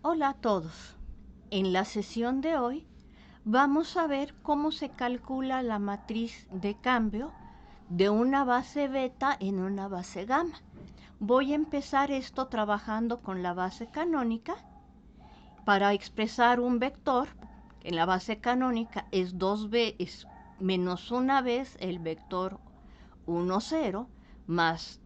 Hola a todos. En la sesión de hoy vamos a ver cómo se calcula la matriz de cambio de una base beta en una base gamma. Voy a empezar esto trabajando con la base canónica. Para expresar un vector, en la base canónica es menos una vez el vector 1, 0, más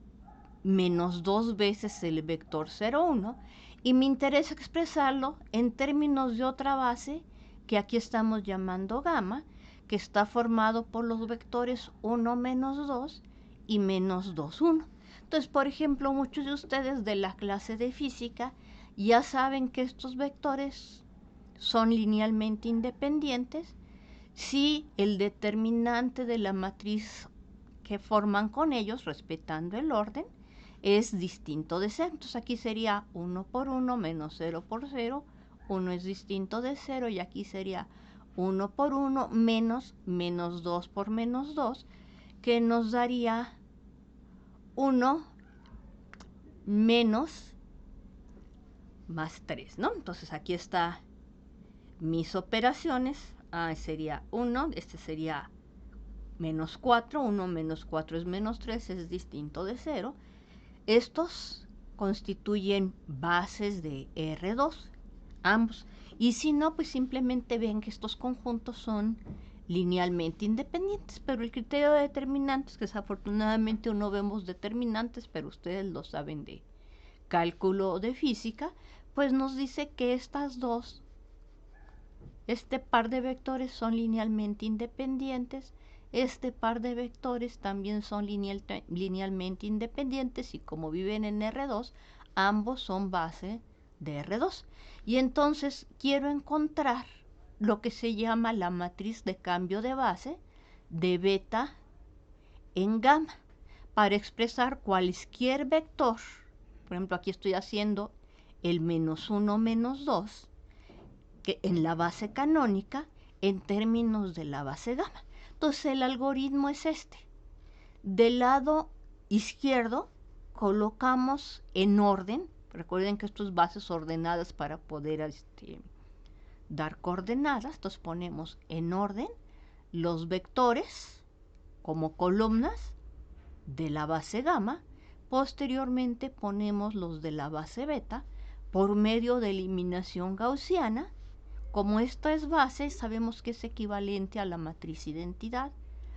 menos dos veces el vector 0, 1, y me interesa expresarlo en términos de otra base que aquí estamos llamando gamma, que está formado por los vectores 1, menos 2 y menos 2, 1. Entonces, por ejemplo, muchos de ustedes de la clase de física ya saben que estos vectores son linealmente independientes si el determinante de la matriz que forman con ellos, respetando el orden, es distinto de 0. Entonces aquí sería 1 por 1 menos 0 por 0. 1 es distinto de 0 y aquí sería 1 por 1 menos menos 2 por menos 2, que nos daría 1 menos más 3, ¿no? Entonces aquí está mis operaciones. Sería 1, este sería menos 4, 1 menos 4 es menos 3, es distinto de 0. Estos constituyen bases de R2, ambos. Y si no, pues simplemente ven que estos conjuntos son linealmente independientes, pero el criterio de determinantes, que desafortunadamente no vemos determinantes, pero ustedes lo saben de cálculo de física, pues nos dice que este par de vectores son linealmente independientes, este par de vectores también son linealmente independientes y como viven en R2, ambos son base de R2. Y entonces quiero encontrar lo que se llama la matriz de cambio de base de beta en gamma para expresar cualquier vector. Por ejemplo, aquí estoy haciendo el menos 1 menos 2, que en la base canónica en términos de la base gamma. Entonces el algoritmo es este. Del lado izquierdo colocamos en orden, recuerden que esto es bases ordenadas para poder dar coordenadas, entonces ponemos en orden los vectores como columnas de la base gamma, posteriormente ponemos los de la base beta por medio de eliminación gaussiana. Como esta es base, sabemos que es equivalente a la matriz identidad.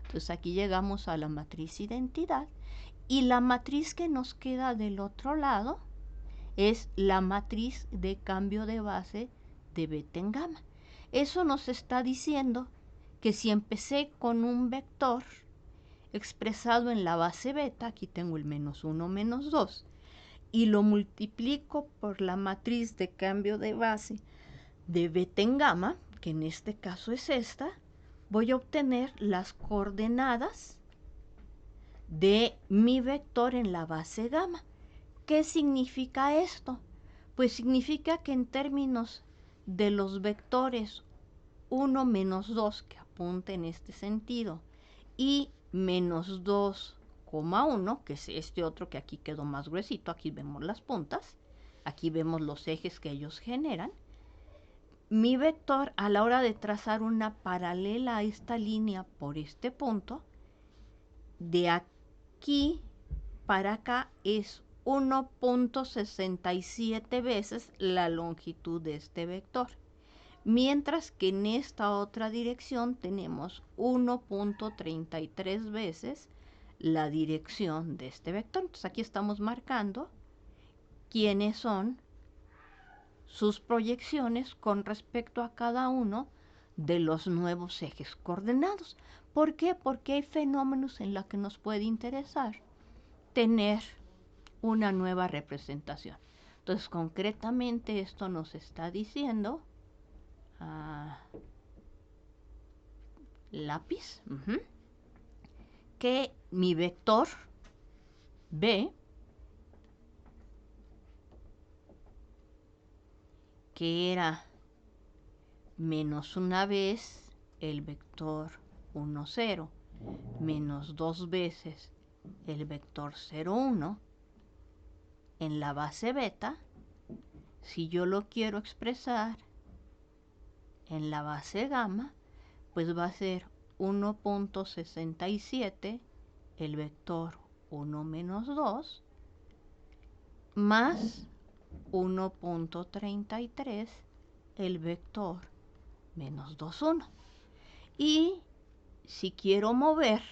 Entonces aquí llegamos a la matriz identidad y la matriz que nos queda del otro lado es la matriz de cambio de base de beta en gamma. Eso nos está diciendo que si empecé con un vector expresado en la base beta, aquí tengo el menos 1 menos 2, y lo multiplico por la matriz de cambio de base de beta en gamma, que en este caso es esta, voy a obtener las coordenadas de mi vector en la base gamma. ¿Qué significa esto? Pues significa que en términos de los vectores 1 menos 2, que apunta en este sentido, y menos 2,1, que es este otro que aquí quedó más gruesito, aquí vemos las puntas, aquí vemos los ejes que ellos generan. Mi vector, a la hora de trazar una paralela a esta línea por este punto, de aquí para acá es 1.67 veces la longitud de este vector, mientras que en esta otra dirección tenemos 1.33 veces la dirección de este vector. Entonces aquí estamos marcando quiénes son sus proyecciones con respecto a cada uno de los nuevos ejes coordenados. ¿Por qué? Porque hay fenómenos en los que nos puede interesar tener una nueva representación. Entonces, concretamente esto nos está diciendo, lápiz, que mi vector B, que era menos una vez el vector 1, 0, menos dos veces el vector 0, 1, en la base beta, Si yo lo quiero expresar en la base gamma, pues va a ser 1.67 el vector 1 menos 2 más 1.33 el vector menos 2, 1. Y si quiero mover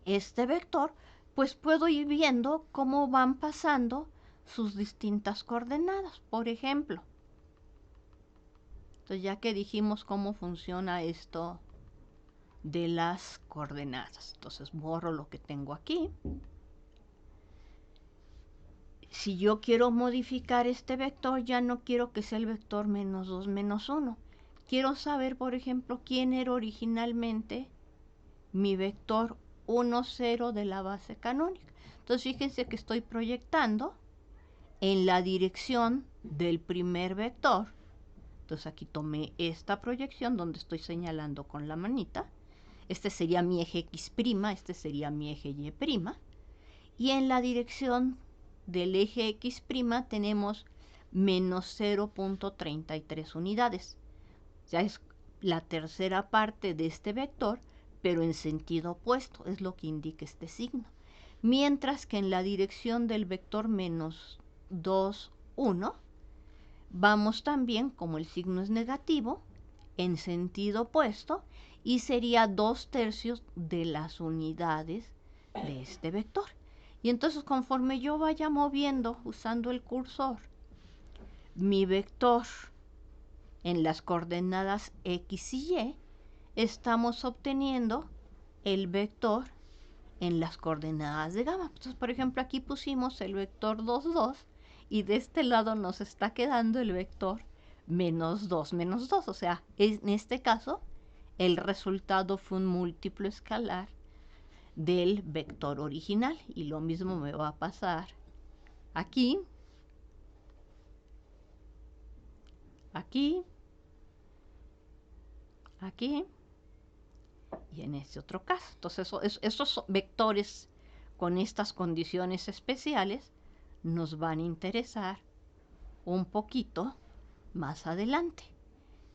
este vector, pues puedo ir viendo cómo van pasando sus distintas coordenadas. Por ejemplo, entonces ya que dijimos cómo funciona esto de las coordenadas, entonces borro lo que tengo aquí. Si yo quiero modificar este vector, ya no quiero que sea el vector menos 2, menos 1. Quiero saber, por ejemplo, quién era originalmente mi vector 1, 0 de la base canónica. Entonces fíjense que estoy proyectando en la dirección del primer vector. Entonces aquí tomé esta proyección donde estoy señalando con la manita. Este sería mi eje X', este sería mi eje Y'. Y en la dirección del eje X' tenemos menos 0.33 unidades. Ya es la tercera parte de este vector, pero en sentido opuesto, es lo que indica este signo. Mientras que en la dirección del vector menos 2, 1, vamos también, como el signo es negativo, en sentido opuesto, y sería 2/3 de las unidades de este vector. Y entonces conforme yo vaya moviendo usando el cursor mi vector en las coordenadas X y Y, estamos obteniendo el vector en las coordenadas de gamma. Entonces, por ejemplo, aquí pusimos el vector 2, 2 y de este lado nos está quedando el vector menos 2, menos 2. O sea, en este caso, el resultado fue un múltiplo escalar del vector original. Y lo mismo me va a pasar aquí, aquí, aquí y en este otro caso. Entonces, esos vectores con estas condiciones especiales nos van a interesar un poquito más adelante,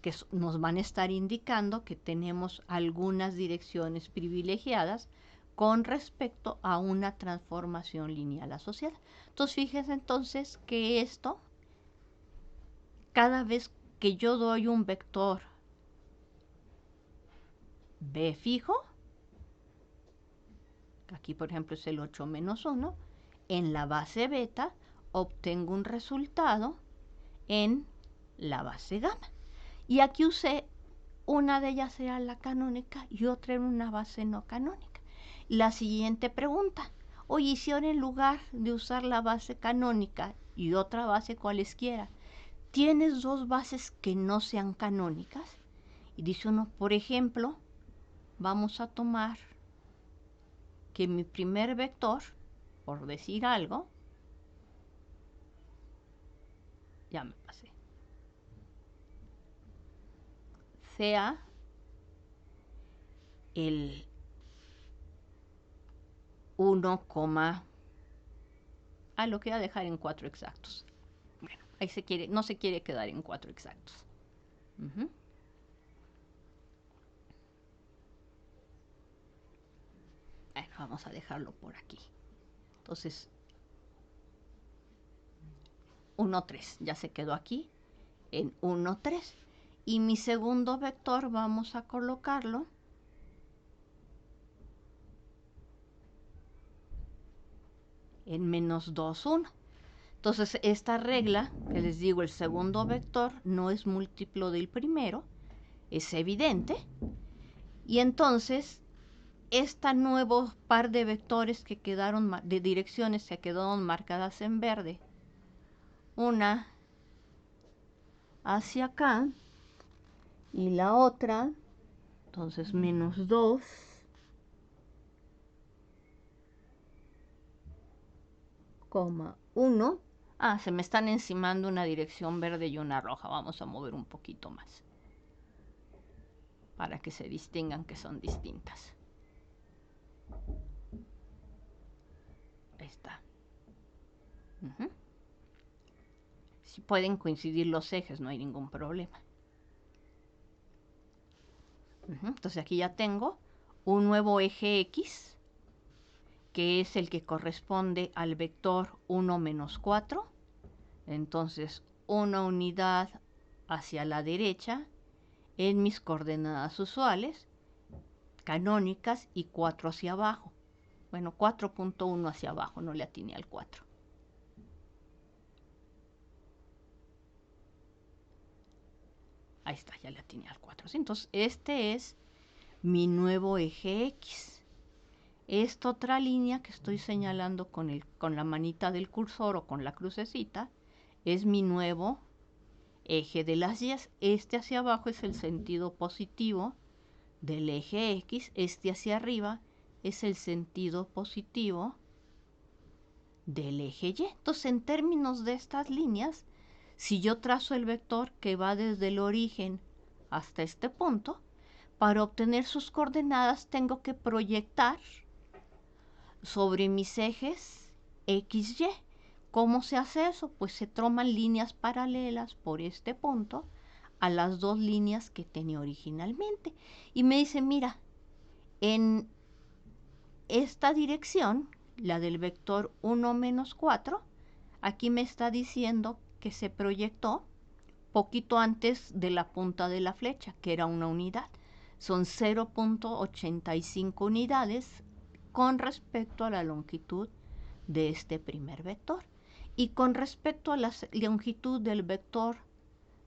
que nos van a estar indicando que tenemos algunas direcciones privilegiadas con respecto a una transformación lineal asociada. Entonces, fíjense entonces que esto, cada vez que yo doy un vector B fijo, aquí por ejemplo es el 8 menos 1, en la base beta obtengo un resultado en la base gamma. Y aquí usé, una de ellas era la canónica y otra era una base no canónica. La siguiente pregunta, oye, si ahora en lugar de usar la base canónica y otra base cualesquiera, ¿tienes dos bases que no sean canónicas? Y dice uno, por ejemplo, vamos a tomar que mi primer vector, por decir algo, ya me pasé, sea el 1, lo que voy a dejar en 4 exactos. Bueno, ahí no se quiere quedar en 4 exactos. Bueno, vamos a dejarlo por aquí. Entonces, 1, 3, ya se quedó aquí en 1, 3. Y mi segundo vector vamos a colocarlo en menos 2, 1. Entonces, esta regla, que les digo, el segundo vector no es múltiplo del primero, es evidente. Y entonces, este nuevo par de vectores que quedaron, de direcciones que quedaron marcadas en verde, una hacia acá y la otra, entonces menos 2, coma 1. Se me están encimando una dirección verde y una roja. Vamos a mover un poquito más para que se distingan que son distintas. Ahí está. Ujú. Si pueden coincidir los ejes, no hay ningún problema. Ujú. Entonces aquí ya tengo un nuevo eje X, que es el que corresponde al vector 1 menos 4. Entonces, una unidad hacia la derecha en mis coordenadas usuales, canónicas, y 4 hacia abajo. Bueno, 4.1 hacia abajo, no le atiné al 4. Ahí está, ya le atiné al 4. Entonces, este es mi nuevo eje X. Esta otra línea que estoy señalando con la manita del cursor o con la crucecita es mi nuevo eje de las 10. Este hacia abajo es el sentido positivo del eje X. Este hacia arriba es el sentido positivo del eje Y. Entonces, en términos de estas líneas, si yo trazo el vector que va desde el origen hasta este punto, para obtener sus coordenadas tengo que proyectar sobre mis ejes X, Y. ¿Cómo se hace eso? Pues se toman líneas paralelas por este punto a las dos líneas que tenía originalmente. Y me dice, mira, en esta dirección, la del vector 1 menos 4, aquí me está diciendo que se proyectó poquito antes de la punta de la flecha, que era una unidad. Son 0.85 unidades con respecto a la longitud de este primer vector. Y con respecto a la longitud del vector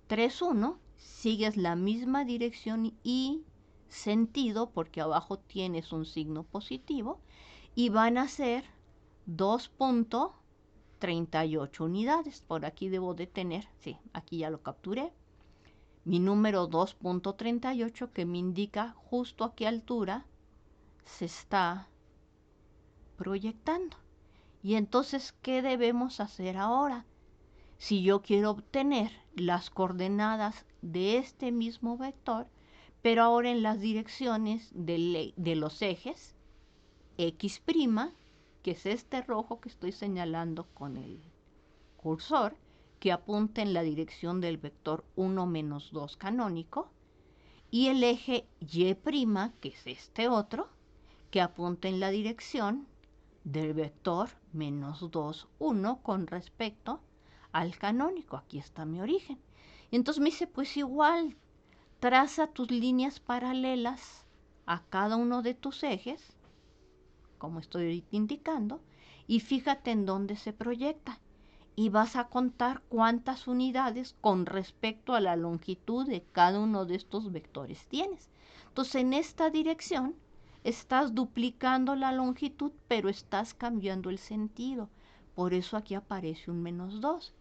3,1, sigues la misma dirección y sentido, porque abajo tienes un signo positivo, y van a ser 2.38 unidades. Por aquí debo de tener, sí, aquí ya lo capturé, mi número 2.38, que me indica justo a qué altura se está proyectando. Y entonces, ¿qué debemos hacer ahora? Si yo quiero obtener las coordenadas de este mismo vector, pero ahora en las direcciones de los ejes X', que es este rojo que estoy señalando con el cursor, que apunta en la dirección del vector 1 menos 2 canónico, y el eje Y', que es este otro, que apunta en la dirección del vector menos 2, 1 con respecto al canónico. Aquí está mi origen. Entonces me dice, pues igual, traza tus líneas paralelas a cada uno de tus ejes, como estoy indicando, y fíjate en dónde se proyecta. Y vas a contar cuántas unidades con respecto a la longitud de cada uno de estos vectores tienes. Entonces, en esta dirección estás duplicando la longitud, pero estás cambiando el sentido. Por eso aquí aparece un menos 2.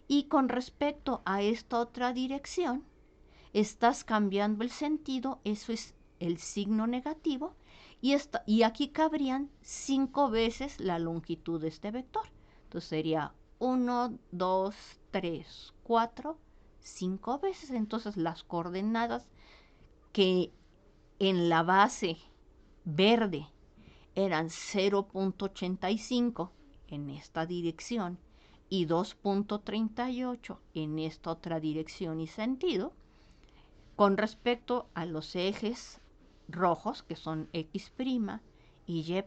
Y con respecto a esta otra dirección, estás cambiando el sentido, eso es el signo negativo, y aquí cabrían 5 veces la longitud de este vector. Entonces sería 1, 2, 3, 4, 5 veces. Entonces las coordenadas que en la base verde eran 0.85 en esta dirección y 2.38 en esta otra dirección y sentido, con respecto a los ejes rojos, que son X' y Y',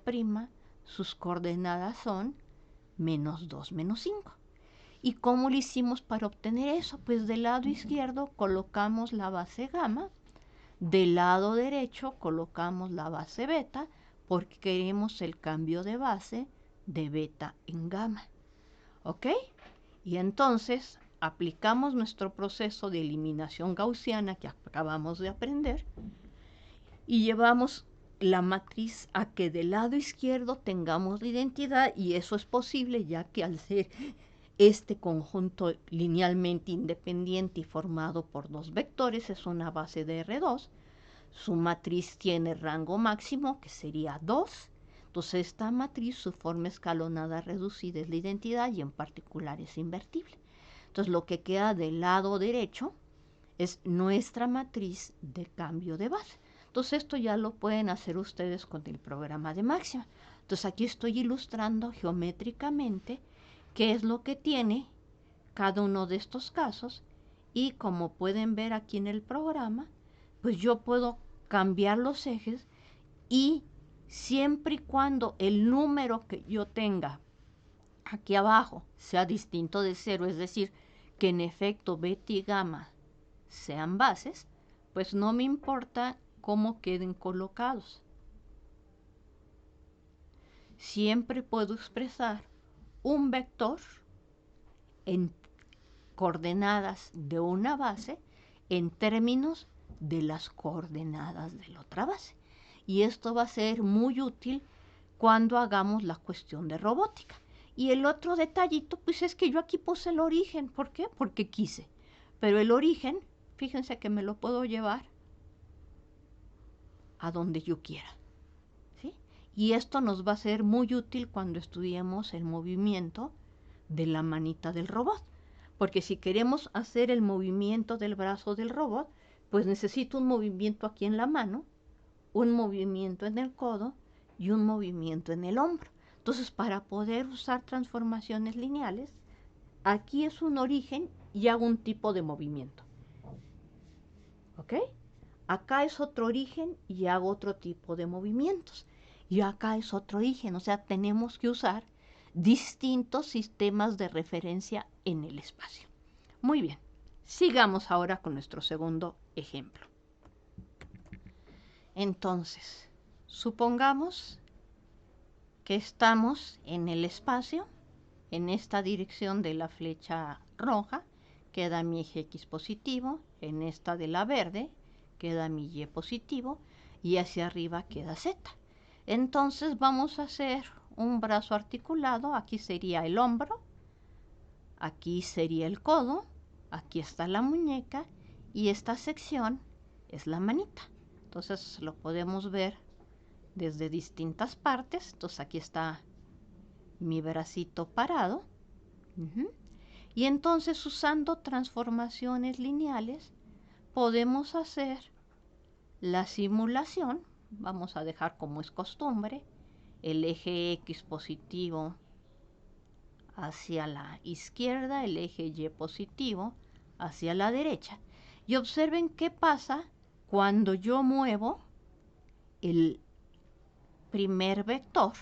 sus coordenadas son menos 2, menos 5. ¿Y cómo lo hicimos para obtener eso? Pues del lado izquierdo colocamos la base gamma, del lado derecho colocamos la base beta, porque queremos el cambio de base de beta en gamma. ¿Ok? Y entonces aplicamos nuestro proceso de eliminación gaussiana que acabamos de aprender y llevamos la matriz a que del lado izquierdo tengamos la identidad, y eso es posible ya que al ser este conjunto linealmente independiente y formado por dos vectores es una base de R2, su matriz tiene rango máximo que sería 2. Entonces esta matriz, su forma escalonada reducida es la identidad y en particular es invertible. Entonces lo que queda del lado derecho es nuestra matriz de cambio de base. Entonces esto ya lo pueden hacer ustedes con el programa de máxima. Entonces aquí estoy ilustrando geométricamente qué es lo que tiene cada uno de estos casos, y como pueden ver aquí en el programa, pues yo puedo cambiar los ejes, y siempre y cuando el número que yo tenga aquí abajo sea distinto de 0, es decir, que en efecto beta y gamma sean bases, pues no me importa cómo queden colocados. Siempre puedo expresar un vector en coordenadas de una base en términos de las coordenadas de la otra base. Y esto va a ser muy útil cuando hagamos la cuestión de robótica. Y el otro detallito, pues es que yo aquí puse el origen. ¿Por qué? Porque quise. Pero el origen, fíjense que me lo puedo llevar a donde yo quiera. ¿Sí? Y esto nos va a ser muy útil cuando estudiemos el movimiento de la manita del robot. Porque si queremos hacer el movimiento del brazo del robot, pues necesito un movimiento aquí en la mano, un movimiento en el codo y un movimiento en el hombro. Entonces, para poder usar transformaciones lineales, aquí es un origen y hago un tipo de movimiento. ¿Ok? Acá es otro origen y hago otro tipo de movimientos. Y acá es otro origen. O sea, tenemos que usar distintos sistemas de referencia en el espacio. Muy bien. Sigamos ahora con nuestro segundo ejemplo. Entonces, supongamos que estamos en el espacio, en esta dirección de la flecha roja, queda mi eje X positivo, en esta de la verde, queda mi Y positivo, y hacia arriba queda Z. Entonces vamos a hacer un brazo articulado, aquí sería el hombro, aquí sería el codo, aquí está la muñeca, y esta sección es la manita. Entonces lo podemos ver desde distintas partes. Entonces aquí está mi bracito parado. Y entonces, usando transformaciones lineales, podemos hacer la simulación. Vamos a dejar, como es costumbre, el eje X positivo hacia la izquierda, el eje Y positivo hacia la derecha. Y observen qué pasa cuando yo muevo el primer vector.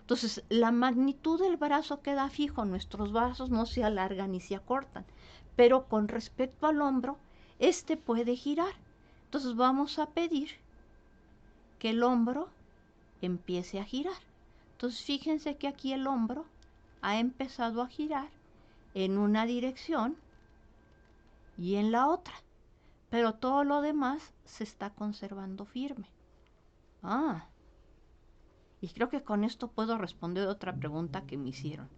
Entonces, la magnitud del brazo queda fijo, nuestros brazos no se alargan ni se acortan, pero con respecto al hombro, este puede girar. Entonces vamos a pedir que el hombro empiece a girar. Entonces fíjense que aquí el hombro ha empezado a girar en una dirección y en la otra, pero todo lo demás se está conservando firme. Y creo que con esto puedo responder otra pregunta que me hicieron.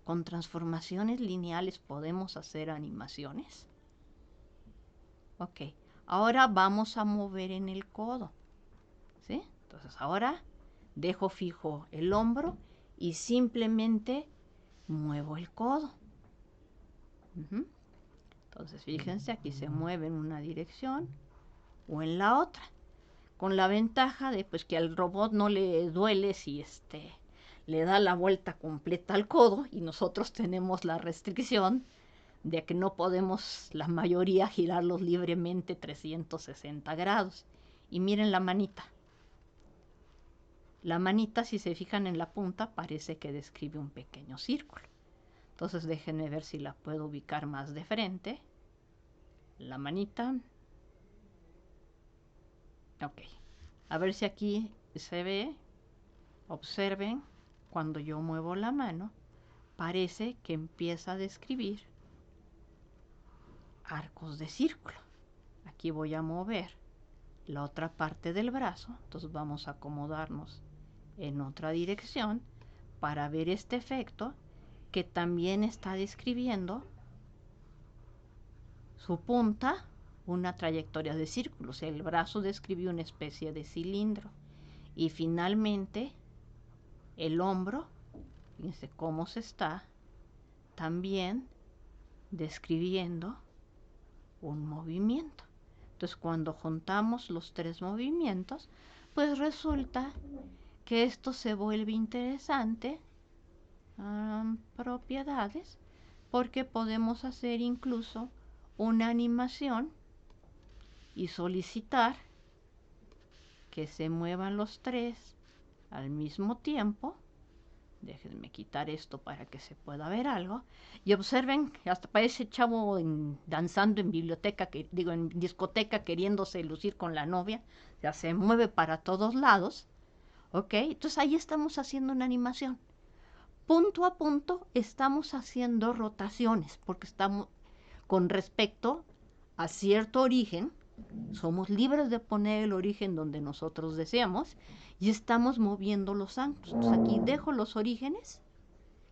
¿Con transformaciones lineales podemos hacer animaciones? Ok, ahora vamos a mover en el codo. ¿Sí? Entonces ahora dejo fijo el hombro y simplemente muevo el codo. Entonces fíjense, aquí se mueve en una dirección o en la otra, con la ventaja de pues que al robot no le duele si le da la vuelta completa al codo, y nosotros tenemos la restricción de que no podemos la mayoría girarlos libremente 360 grados. Y miren la manita. La manita, si se fijan en la punta, parece que describe un pequeño círculo. Entonces déjenme ver si la puedo ubicar más de frente. La manita. Ok. A ver si aquí se ve. Observen, cuando yo muevo la mano, parece que empieza a describir arcos de círculo. Aquí voy a mover la otra parte del brazo. Entonces vamos a acomodarnos en otra dirección para ver este efecto, que también está describiendo su punta una trayectoria de círculo. O sea, el brazo describió una especie de cilindro. Y finalmente el hombro, fíjense cómo se está también describiendo un movimiento. Entonces, cuando juntamos los tres movimientos, pues resulta que esto se vuelve interesante. propiedades, porque podemos hacer incluso una animación y solicitar que se muevan los tres al mismo tiempo. Déjenme quitar esto para que se pueda ver algo. Y observen, hasta parece chavo danzando en biblioteca, en discoteca, queriéndose lucir con la novia. O sea, se mueve para todos lados. ¿Ok? Entonces ahí estamos haciendo una animación. Punto a punto estamos haciendo rotaciones, porque estamos con respecto a cierto origen. Somos libres de poner el origen donde nosotros deseamos y estamos moviendo los ángulos. Entonces aquí dejo los orígenes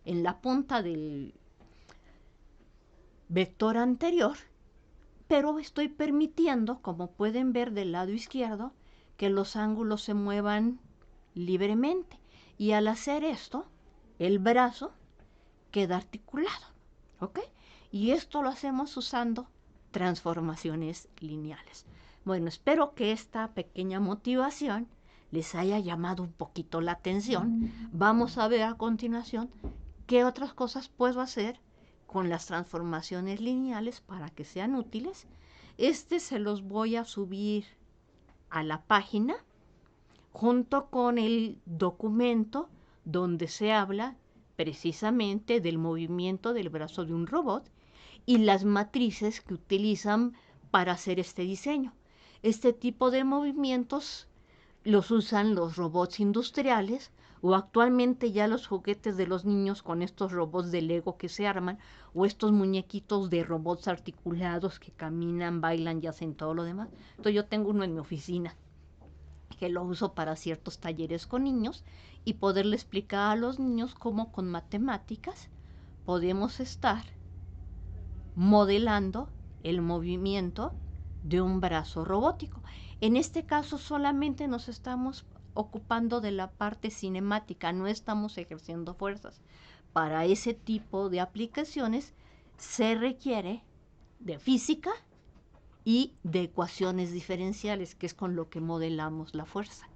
en la punta del vector anterior, pero estoy permitiendo, como pueden ver del lado izquierdo, que los ángulos se muevan libremente. Y al hacer esto, el brazo queda articulado. ¿Ok? Y esto lo hacemos usando transformaciones lineales. Bueno, espero que esta pequeña motivación les haya llamado un poquito la atención. Vamos a ver a continuación qué otras cosas puedo hacer con las transformaciones lineales para que sean útiles. Se los voy a subir a la página junto con el documento donde se habla precisamente del movimiento del brazo de un robot y las matrices que utilizan para hacer este diseño. Este tipo de movimientos los usan los robots industriales o actualmente ya los juguetes de los niños con estos robots de Lego que se arman o estos muñequitos de robots articulados que caminan, bailan y hacen todo lo demás. Entonces yo tengo uno en mi oficina que lo uso para ciertos talleres con niños y poderle explicar a los niños cómo con matemáticas podemos estar modelando el movimiento de un brazo robótico. En este caso solamente nos estamos ocupando de la parte cinemática, no estamos ejerciendo fuerzas. Para ese tipo de aplicaciones se requiere de física y de ecuaciones diferenciales, que es con lo que modelamos la fuerza.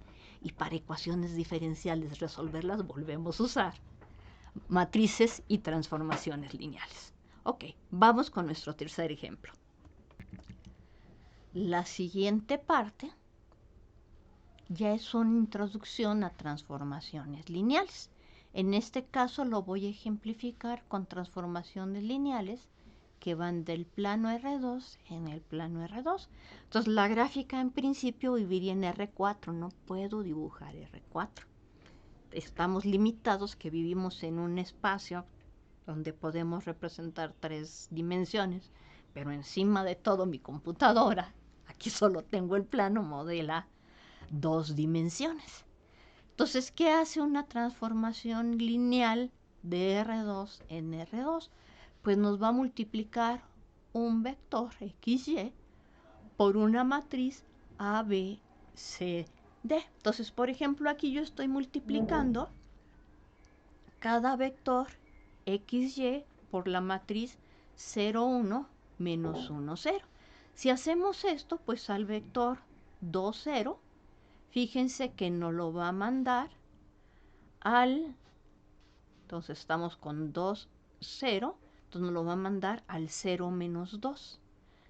Y para ecuaciones diferenciales resolverlas volvemos a usar matrices y transformaciones lineales. Ok, vamos con nuestro tercer ejemplo. La siguiente parte ya es una introducción a transformaciones lineales. En este caso lo voy a ejemplificar con transformaciones lineales que van del plano R2 en el plano R2. Entonces la gráfica en principio viviría en R4, no puedo dibujar R4. Estamos limitados que vivimos en un espacio donde podemos representar 3 dimensiones, pero encima de todo mi computadora, aquí solo tengo el plano, modela 2 dimensiones. Entonces, ¿qué hace una transformación lineal de R2 en R2? Pues nos va a multiplicar un vector XY por una matriz A, B, C, D. Entonces, por ejemplo, aquí yo estoy multiplicando cada vector XY por la matriz 0, 1, menos 1, 0. Si hacemos esto, pues al vector 2, 0, fíjense que nos lo va a mandar entonces estamos con 2, 0, entonces nos lo va a mandar al 0 menos 2.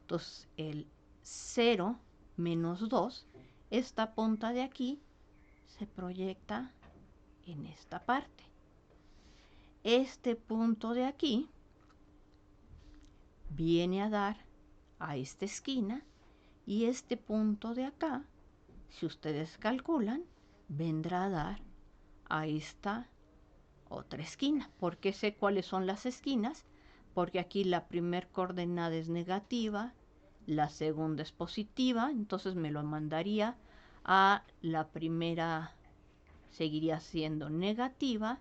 Entonces el 0 menos 2, esta punta de aquí se proyecta en esta parte. Este punto de aquí viene a dar a esta esquina y este punto de acá, si ustedes calculan, vendrá a dar a esta otra esquina. ¿Por qué sé cuáles son las esquinas? Porque aquí la primera coordenada es negativa, la segunda es positiva, entonces me lo mandaría a la primera, seguiría siendo negativa,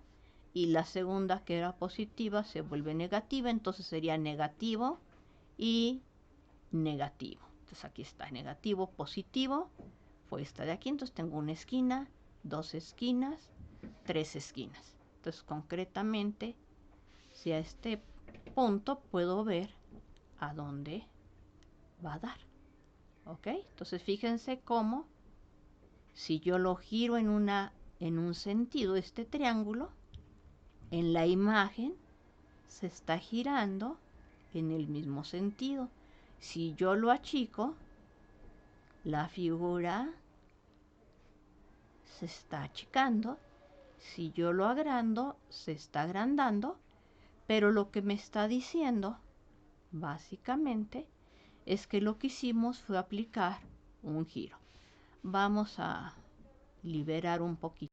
y la segunda, que era positiva, se vuelve negativa, entonces sería negativo y negativo. Entonces aquí está negativo, positivo, fue esta de aquí, entonces tengo una esquina, 2 esquinas, 3 esquinas. Entonces concretamente, si a este punto puedo ver a dónde va a dar. ¿Ok? Entonces fíjense cómo, si yo lo giro en un sentido, este triángulo, En la imagen se está girando en el mismo sentido. Si yo lo achico, la figura se está achicando. Si yo lo agrando, se está agrandando. Pero lo que me está diciendo, básicamente, es que lo que hicimos fue aplicar un giro. Vamos a liberar un poquito